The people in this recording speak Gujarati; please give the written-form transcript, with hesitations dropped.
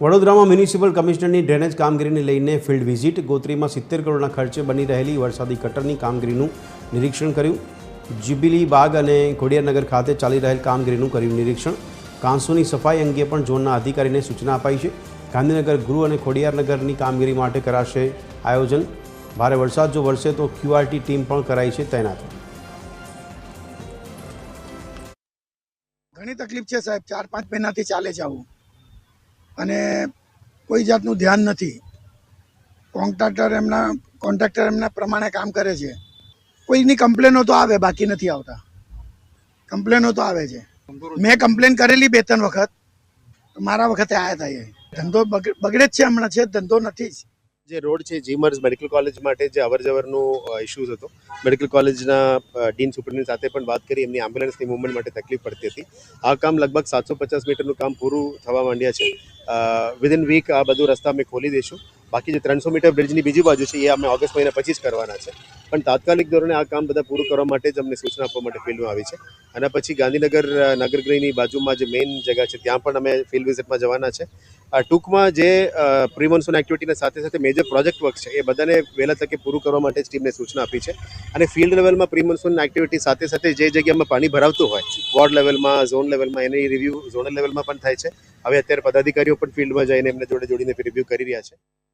વડોદરામાં મ્યુનિસિપલ કમિશનરની ડ્રેનેજ કામગીરીને લઈને ફિલ્ડ વિઝિટ. ગોત્રીમાં 70 કરોડના ખર્ચે બની રહેલી વરસાદી ગટરની કામગીરીનું નિરીક્ષણ કર્યું. જ્યુબિલી બાગ અને ખોડિયારનગર ખાતે ચાલી રહેલ કામગીરીનું કર્યું નિરીક્ષણ. કાંસોની સફાઈ અંગે પણ ઝોનના અધિકારીને સૂચના અપાઈ છે. ગાંધીનગર ગૃહ અને ખોડિયારનગરની કામગીરી માટે કરાશે આયોજન. ભારે વરસાદ જો વરસે તો ક્યુઆરટી ટીમ પણ કરાઈ છે તૈનાત. ઘણી તકલીફ છે સાહેબ, 4-5 મહિનાથી ચાલે છે આવું અને કોઈ જાતનું ધ્યાન નથી. કોન્ટ્રાક્ટર એમના પ્રમાણે કામ કરે છે. કોઈની કમ્પ્લેનો તો આવે, બાકી નથી આવતા. કમ્પ્લેનો તો આવે છે. મેં કમ્પ્લેન કરેલી 2-3 વખત, મારા વખતે આવ્યા હતા. એ ધંધો બગડે જ છે, હમણાં છે ધંધો નથી જ. જે રોડ છે જીમર્સ મેડિકલ કોલેજ માટે જે અવરજવરનો ઇશ્યુઝ હતો, મેડિકલ કોલેજના ડીન સુપ્રિન્ટેન્ડન્ટ સાથે પણ વાત કરી. એમની એમ્બ્યુલન્સની મૂવમેન્ટ માટે તકલીફ પડતી હતી. આ કામ લગભગ 750 મીટરનું કામ પૂરું થવા માંડ્યા છે. વિધિન વીક આ બધું રસ્તા અમે ખોલી દઈશું. બાકી જે 300 મીટર બ્રિજની બીજી બાજુ છે એ અમે ઓગસ્ટ મહિના પછી જ કરવાના છે. પણ તાત્કાલિક ધોરણે આ કામ બધા પૂરું કરવા માટે જ અમને સૂચના આપવા માટે ફિલ્ડમાં આવી છે. અને પછી ગાંધીનગર નગરગૃહની બાજુમાં જે મેઇન જગ્યા છે ત્યાં પણ અમે ફિલ્ડ વિઝિટમાં જવાના છે. ટૂંકમાં જે પ્રી મોન્સૂન એક્ટિવિટીના સાથે સાથે મેજર પ્રોજેક્ટ વર્ક છે એ બધાને વહેલા તકે પૂરું કરવા માટે જ ટીમને સૂચના આપી છે. અને ફિલ્ડ લેવલમાં પ્રી મોન્સૂન એક્ટિવિટી સાથે સાથે જે જગ્યામાં પાણી ભરાવતું હોય વોર્ડ લેવલમાં, ઝોન લેવલમાં, એની રિવ્યૂ ઝોનલ લેવલમાં પણ થાય છે. હવે અત્યારે પદાધિકારીઓ પણ ફિલ્ડમાં જઈને એમને જોડીને રિવ્યૂ કરી રહ્યા છે.